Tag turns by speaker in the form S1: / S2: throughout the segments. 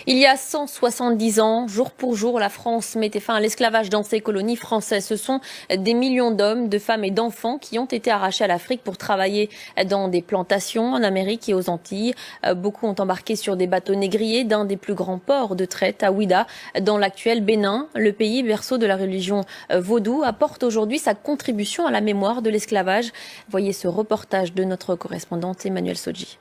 S1: Il y a 170 ans, jour pour jour, la France mettait fin à l'esclavage dans ses colonies françaises. Ce sont des millions d'hommes, de femmes et d'enfants qui ont été arrachés à l'Afrique pour travailler dans des plantations en Amérique et aux Antilles. Beaucoup ont embarqué sur des bateaux négriers d'un des plus grands ports de traite à Ouidah, dans l'actuel Bénin. Le pays, berceau de la religion vaudou, apporte aujourd'hui sa contribution à la mémoire de l'esclavage. Voyez ce reportage de notre correspondante Emmanuel Sodji.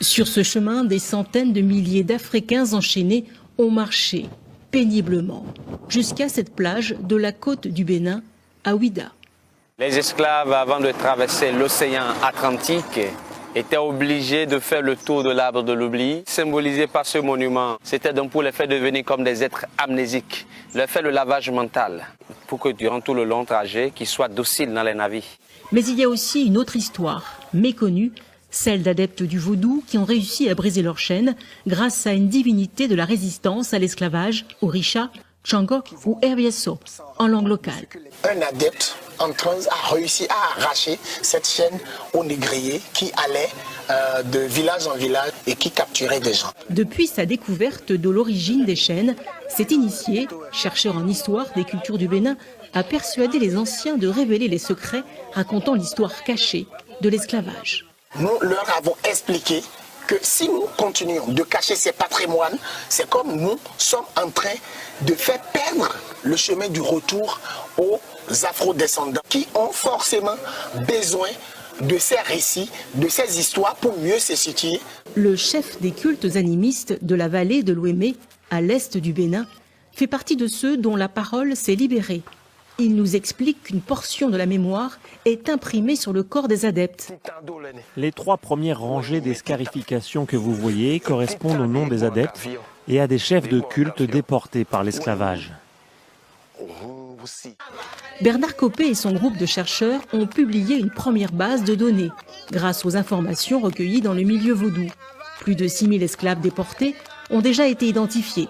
S2: Sur ce chemin, des centaines de milliers d'Africains enchaînés ont marché péniblement jusqu'à cette plage de la côte du Bénin, à Ouidah.
S3: Les esclaves, avant de traverser l'océan Atlantique, étaient obligés de faire le tour de l'arbre de l'oubli, symbolisé par ce monument. C'était donc pour les faire devenir comme des êtres amnésiques, leur faire le lavage mental, pour que durant tout le long trajet, qu'ils soient dociles dans les navires.
S2: Mais il y a aussi une autre histoire, méconnue, celle d'adeptes du vaudou qui ont réussi à briser leur chaîne grâce à une divinité de la résistance à l'esclavage, Orisha, Changok ou Ervieso, en langue locale.
S4: Un adepte en transe a réussi à arracher cette chaîne aux négriers qui allaient de village en village et qui capturaient des gens.
S2: Depuis sa découverte de l'origine des chaînes, cet initié, chercheur en histoire des cultures du Bénin, a persuadé les anciens de révéler les secrets racontant l'histoire cachée de l'esclavage.
S4: Nous leur avons expliqué que si nous continuons de cacher ces patrimoines, c'est comme nous sommes en train de faire perdre le chemin du retour aux afro-descendants qui ont forcément besoin de ces récits, de ces histoires pour mieux se situer.
S2: Le chef des cultes animistes de la vallée de l'Ouémé, à l'est du Bénin, fait partie de ceux dont la parole s'est libérée. Il nous explique qu'une portion de la mémoire est imprimée sur le corps des adeptes.
S5: Les 3 premières rangées des scarifications que vous voyez correspondent au nom des adeptes et à des chefs de culte déportés par l'esclavage.
S2: Bernard Copé et son groupe de chercheurs ont publié une première base de données grâce aux informations recueillies dans le milieu vaudou. Plus de 6000 esclaves déportés ont déjà été identifiés.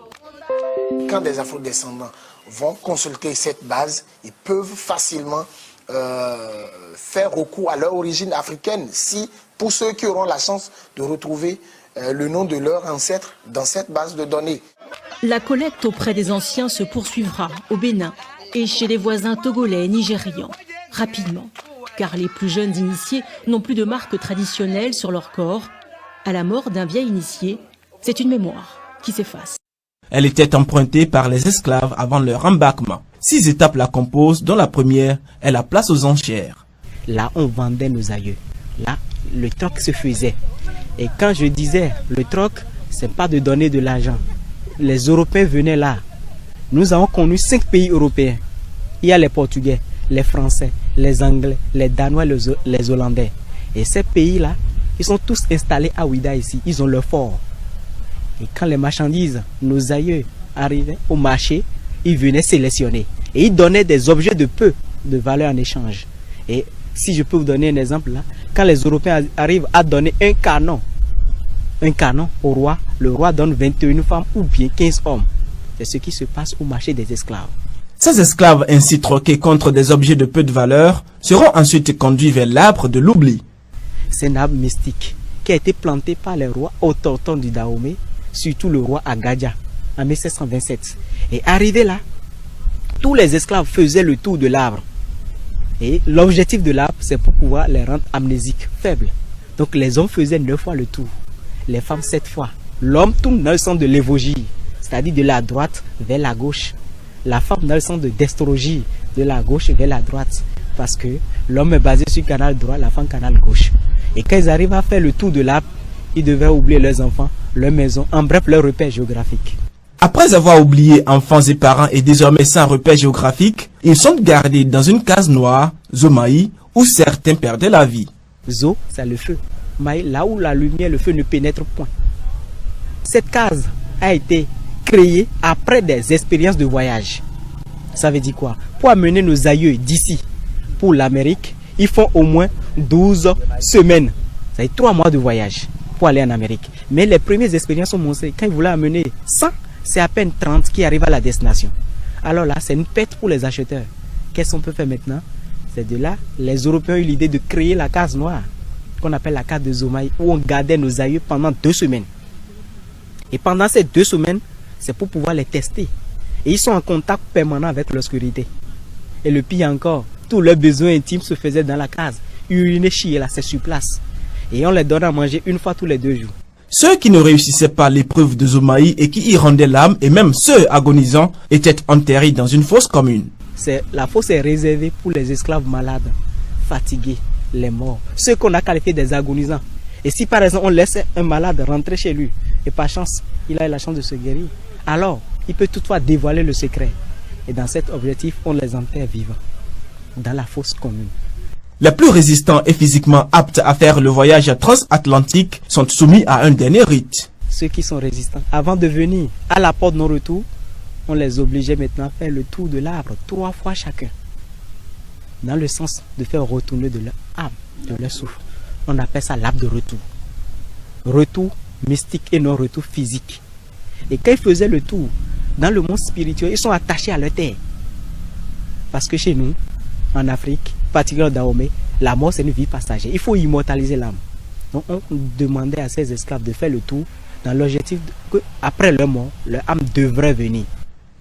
S4: Quand des afro-descendants vont consulter cette base, ils peuvent facilement faire recours à leur origine africaine. Si, pour ceux qui auront la chance de retrouver le nom de leur ancêtre dans cette base de données.
S2: La collecte auprès des anciens se poursuivra au Bénin et chez les voisins togolais et nigérians, rapidement, car les plus jeunes initiés n'ont plus de marques traditionnelles sur leur corps. À la mort d'un vieil initié, c'est une mémoire qui s'efface.
S6: Elle était empruntée par les esclaves avant leur embarquement. 6 étapes la composent, dont la première est la place aux enchères.
S7: Là, on vendait nos aïeux. Là, le troc se faisait. Et quand je disais le troc, c'est pas de donner de l'argent. Les Européens venaient là. Nous avons connu 5 pays européens. Il y a les Portugais, les Français, les Anglais, les Danois, les Hollandais. Et ces pays-là, ils sont tous installés à Ouidah ici. Ils ont leur fort. Et quand les marchandises, nos aïeux, arrivaient au marché, ils venaient sélectionner. Et ils donnaient des objets de peu de valeur en échange. Et si je peux vous donner un exemple là, quand les Européens arrivent à donner un canon au roi, le roi donne 21 femmes ou bien 15 hommes. C'est ce qui se passe au marché des esclaves.
S6: Ces esclaves ainsi troqués contre des objets de peu de valeur seront ensuite conduits vers l'arbre de l'oubli.
S7: C'est un arbre mystique qui a été planté par les rois autochtones du Dahomey, surtout le roi Agadia en 1727. Et arrivé là, tous les esclaves faisaient le tour de l'arbre. Et l'objectif de l'arbre, c'est pour pouvoir les rendre amnésiques, faibles. Donc les hommes faisaient 9 fois le tour, les femmes 7 fois. L'homme tourne dans le sens de l'évogie, c'est-à-dire de la droite vers la gauche. La femme dans le sens de destrogie, de la gauche vers la droite. Parce que l'homme est basé sur le canal droit, la femme canal gauche. Et quand ils arrivent à faire le tour de l'arbre, ils devaient oublier leurs enfants, leur maison, en bref leur repère géographique.
S6: Après avoir oublié enfants et parents et désormais sans repère géographique, ils sont gardés dans une case noire, Zomaï, où certains perdaient la vie.
S7: Zo, c'est le feu. Maï, là où la lumière, le feu ne pénètre point. Cette case a été créée après des expériences de voyage. Ça veut dire quoi? Pour amener nos aïeux d'ici pour l'Amérique, ils font au moins 12 semaines. Ça veut dire 3 mois de voyage pour aller en Amérique. Mais les premières expériences ont montré quand ils voulaient amener 100, c'est à peine 30 qui arrivent à la destination. Alors là, c'est une perte pour les acheteurs. Qu'est-ce qu'on peut faire maintenant? C'est de là, les Européens ont eu l'idée de créer la case noire, qu'on appelle la case de Zomaï, où on gardait nos aïeux pendant 2 semaines. Et pendant ces 2 semaines, c'est pour pouvoir les tester. Et ils sont en contact permanent avec l'obscurité. Et le pire encore, tous leurs besoins intimes se faisaient dans la case. Uriner, chier, là, c'est sur place. Et on les donne à manger une fois tous les 2 jours.
S6: Ceux qui ne réussissaient pas l'épreuve de Zomaï et qui y rendaient l'âme, et même ceux agonisants, étaient enterrés dans une fosse commune.
S7: La fosse est réservée pour les esclaves malades, fatigués, les morts, ceux qu'on a qualifiés des agonisants. Et si par exemple on laisse un malade rentrer chez lui, et par chance, il a eu la chance de se guérir, alors il peut toutefois dévoiler le secret. Et dans cet objectif, on les enterre vivants, dans la fosse commune.
S6: Les plus résistants et physiquement aptes à faire le voyage transatlantique sont soumis à un dernier rite.
S7: Ceux qui sont résistants, avant de venir à la porte de non-retour, on les obligeait maintenant à faire le tour de l'arbre 3 fois chacun. Dans le sens de faire retourner de leur âme, de leur souffle. On appelle ça l'arbre de retour. Retour mystique et non retour physique. Et quand ils faisaient le tour, dans le monde spirituel, ils sont attachés à leur terre. Parce que chez nous, en Afrique, particulièrement Dahomey, la mort c'est une vie passagère. Il faut immortaliser l'âme. Donc on demandait à ces esclaves de faire le tour dans l'objectif qu'après leur mort, leur âme devrait venir.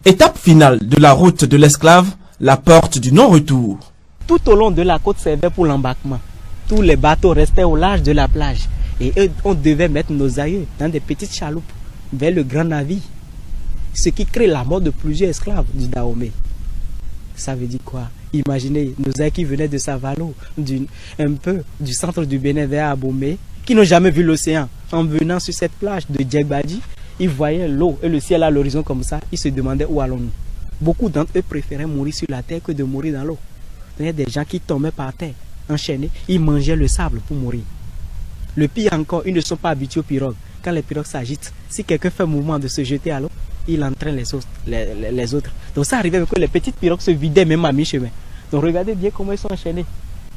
S6: Étape finale de la route de l'esclave, la porte du non-retour.
S7: Tout au long de la côte servait pour l'embarquement. Tous les bateaux restaient au large de la plage. Et on devait mettre nos aïeux dans des petites chaloupes vers le grand navire. Ce qui crée la mort de plusieurs esclaves du Dahomey. Ça veut dire quoi? Imaginez nos aïeux qui venaient de Savalo, un peu du centre du Bénin vers Abomey, qui n'ont jamais vu l'océan. En venant sur cette plage de Djegbadji, ils voyaient l'eau et le ciel à l'horizon comme ça. Ils se demandaient où allons-nous. Beaucoup d'entre eux préféraient mourir sur la terre que de mourir dans l'eau. Il y a des gens qui tombaient par terre, enchaînés, ils mangeaient le sable pour mourir. Le pire encore, ils ne sont pas habitués aux pirogues. Quand les pirogues s'agitent, si quelqu'un fait le mouvement de se jeter à l'eau, il entraîne les autres. Donc ça arrivait que les petites pirogues se vidaient même à mi-chemin. Donc regardez bien comment ils sont enchaînés.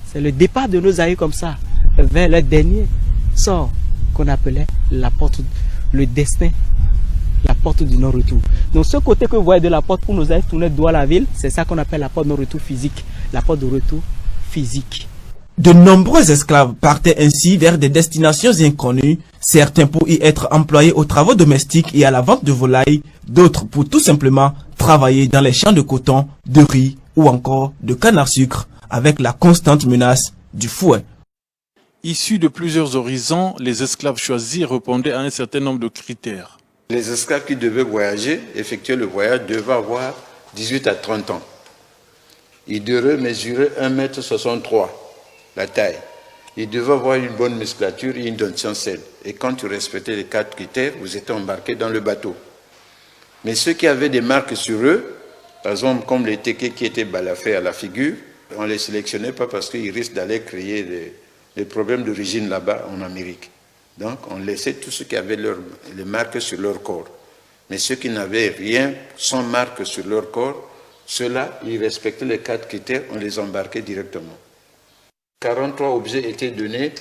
S7: C'est le départ de nos aïeux comme ça, vers le dernier sort qu'on appelait la porte, le destin, la porte du non-retour. Donc ce côté que vous voyez de la porte où nos aïeux tournaient droit à la ville, c'est ça qu'on appelle la porte de non-retour physique. La porte de retour physique.
S6: De nombreux esclaves partaient ainsi vers des destinations inconnues, certains pour y être employés aux travaux domestiques et à la vente de volailles, d'autres pour tout simplement travailler dans les champs de coton, de riz ou encore de canne à sucre, avec la constante menace du fouet.
S8: Issus de plusieurs horizons, les esclaves choisis répondaient à un certain nombre de critères.
S9: Les esclaves qui devaient voyager, effectuer le voyage, devaient avoir 18 à 30 ans. Ils devaient mesurer 1,63 m, la taille. Ils devaient avoir une bonne musculature et une dentition saine. Et quand tu respectais les 4 critères, vous étiez embarqué dans le bateau. Mais ceux qui avaient des marques sur eux, par exemple comme les tékés qui étaient balafrés à la figure, on ne les sélectionnait pas parce qu'ils risquent d'aller créer des problèmes d'origine là-bas en Amérique. Donc on laissait tous ceux qui avaient les marques sur leur corps. Mais ceux qui n'avaient rien, sans marque sur leur corps, ceux-là, ils respectaient les 4 critères, on les embarquait directement. 43 objets étaient donnés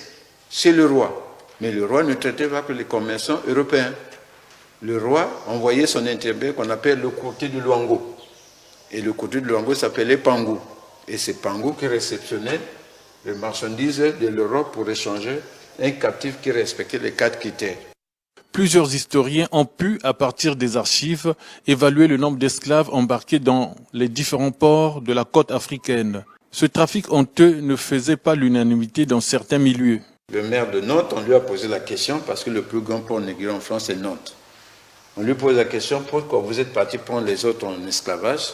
S9: chez le roi. Mais le roi ne traitait pas que les commerçants européens. Le roi envoyait son intermédiaire qu'on appelle le courtier de Luango. Et le courtier de Luango s'appelait Pangou. Et c'est Pangou qui réceptionnait les marchandises de l'Europe pour échanger un captif qui respectait les 4 critères.
S8: Plusieurs historiens ont pu, à partir des archives, évaluer le nombre d'esclaves embarqués dans les différents ports de la côte africaine. Ce trafic honteux ne faisait pas l'unanimité dans certains milieux.
S9: Le maire de Nantes, on lui a posé la question, parce que le plus grand port négrier en France est Nantes. On lui pose la question, pourquoi vous êtes parti prendre les autres en esclavage?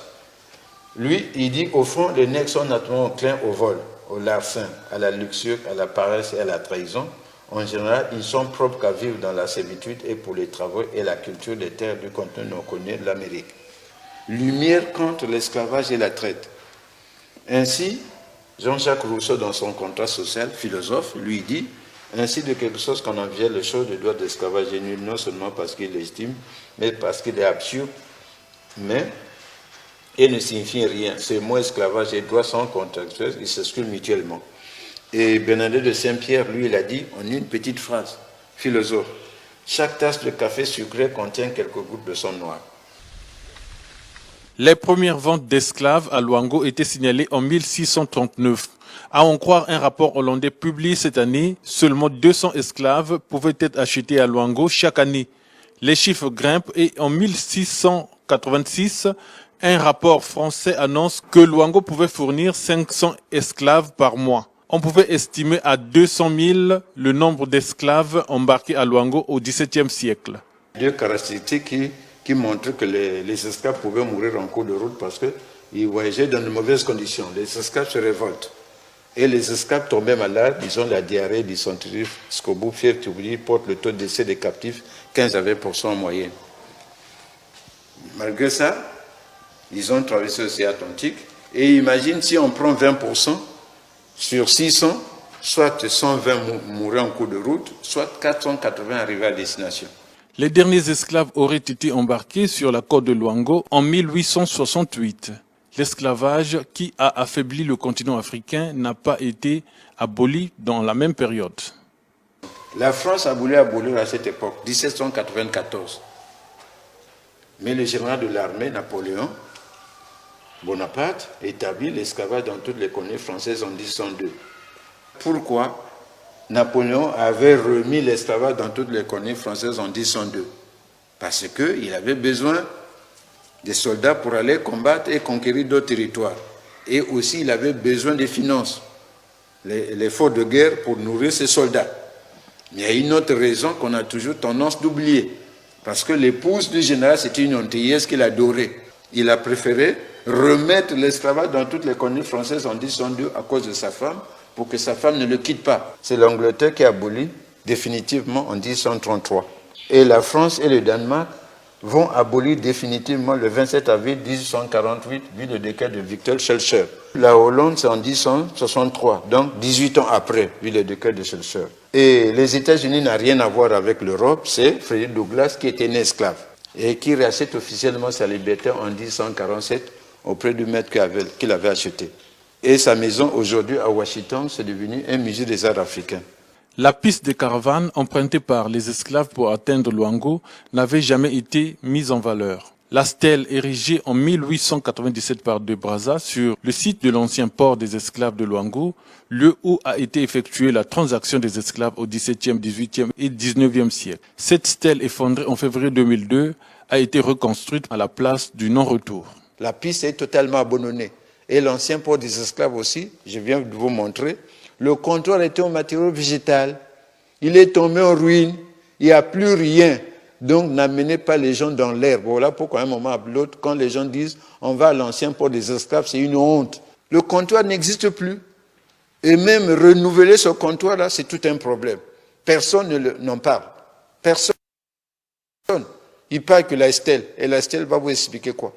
S9: Lui, il dit, au fond, les nègres sont naturellement enclins au vol, au larcin, à la luxure, à la paresse et à la trahison. En général, ils sont propres qu'à vivre dans la servitude et pour les travaux et la culture des terres du continent non connu de l'Amérique. Lumière contre l'esclavage et la traite. Ainsi, Jean-Jacques Rousseau, dans son contrat social, philosophe, lui dit « Ainsi de quelque chose qu'on en vient le chose de droit d'esclavage est nul, non seulement parce qu'il l'estime, mais parce qu'il est absurde, mais il ne signifie rien. Ces mots esclavage et droit sont contractuels, ils s'excluent mutuellement. » Et Bernadette de Saint-Pierre, lui, il a dit en une petite phrase, philosophe, « Chaque tasse de café sucré contient quelques gouttes de sang noir. »
S8: Les premières ventes d'esclaves à Luango étaient signalées en 1639. À en croire un rapport hollandais publié cette année, seulement 200 esclaves pouvaient être achetés à Luango chaque année. Les chiffres grimpent et en 1686, un rapport français annonce que Luango pouvait fournir 500 esclaves par mois. On pouvait estimer à 200 000 le nombre d'esclaves embarqués à Luango au XVIIe siècle.
S9: Deux caractéristiques qui montrent que les esclaves pouvaient mourir en cours de route parce qu'ils voyageaient dans de mauvaises conditions. Les esclaves se révoltent. Et les esclaves tombaient malades, ils ont la diarrhée, dysenterie, scorbut, fièvre typhoïde, portent le taux de décès des captifs 15 à 20% en moyenne. Malgré ça, ils ont traversé l'océan Atlantique. Et imagine si on prend 20% sur 600, soit 120 mouraient en cours de route, soit 480 arrivaient à destination.
S8: Les derniers esclaves auraient été embarqués sur la côte de Luango en 1868. L'esclavage qui a affaibli le continent africain n'a pas été aboli dans la même période.
S9: La France a voulu abolir à cette époque, 1794. Mais le général de l'armée, Napoléon Bonaparte, établit l'esclavage dans toutes les colonies françaises en 1802. Pourquoi Napoléon avait remis l'esclavage dans toutes les colonies françaises en 1802? Parce qu'il avait besoin des soldats pour aller combattre et conquérir d'autres territoires. Et aussi, il avait besoin des finances, l'effort de guerre pour nourrir ses soldats. Mais il y a une autre raison qu'on a toujours tendance d'oublier. Parce que l'épouse du général, c'était une antillaise qu'il adorait. Il a préféré remettre l'esclavage dans toutes les colonies françaises en 1802 à cause de sa femme, pour que sa femme ne le quitte pas. C'est l'Angleterre qui a aboli définitivement en 1833. Et la France et le Danemark vont abolir définitivement le 27 avril 1848, vu le décret de Victor Schœlcher. La Hollande, c'est en 1863, donc 18 ans après, vu le décret de Schœlcher. Et les États-Unis n'ont rien à voir avec l'Europe, c'est Frédéric Douglass qui était né esclave et qui rachète officiellement sa liberté en 1847 auprès du maître qu'il avait acheté. Et sa maison, aujourd'hui, à Washington, c'est devenu un musée des arts africains.
S8: La piste de caravane empruntée par les esclaves pour atteindre Luango n'avait jamais été mise en valeur. La stèle érigée en 1897 par De Brazza sur le site de l'ancien port des esclaves de Luango, lieu où a été effectuée la transaction des esclaves au XVIIe, XVIIIe et XIXe siècle. Cette stèle effondrée en février 2002 a été reconstruite à la place du non-retour.
S9: La piste est totalement abandonnée. Et l'ancien port des esclaves aussi, je viens de vous montrer, le comptoir était en matériau végétal. Il est tombé en ruine. Il n'y a plus rien. Donc, n'amenez pas les gens dans l'herbe. Voilà pourquoi, à un moment ou l'autre, quand les gens disent on va à l'ancien port des esclaves, c'est une honte. Le comptoir n'existe plus. Et même renouveler ce comptoir-là, c'est tout un problème. Personne n'en parle. Personne. Il parle que la Estelle. Et la Estelle va vous expliquer quoi?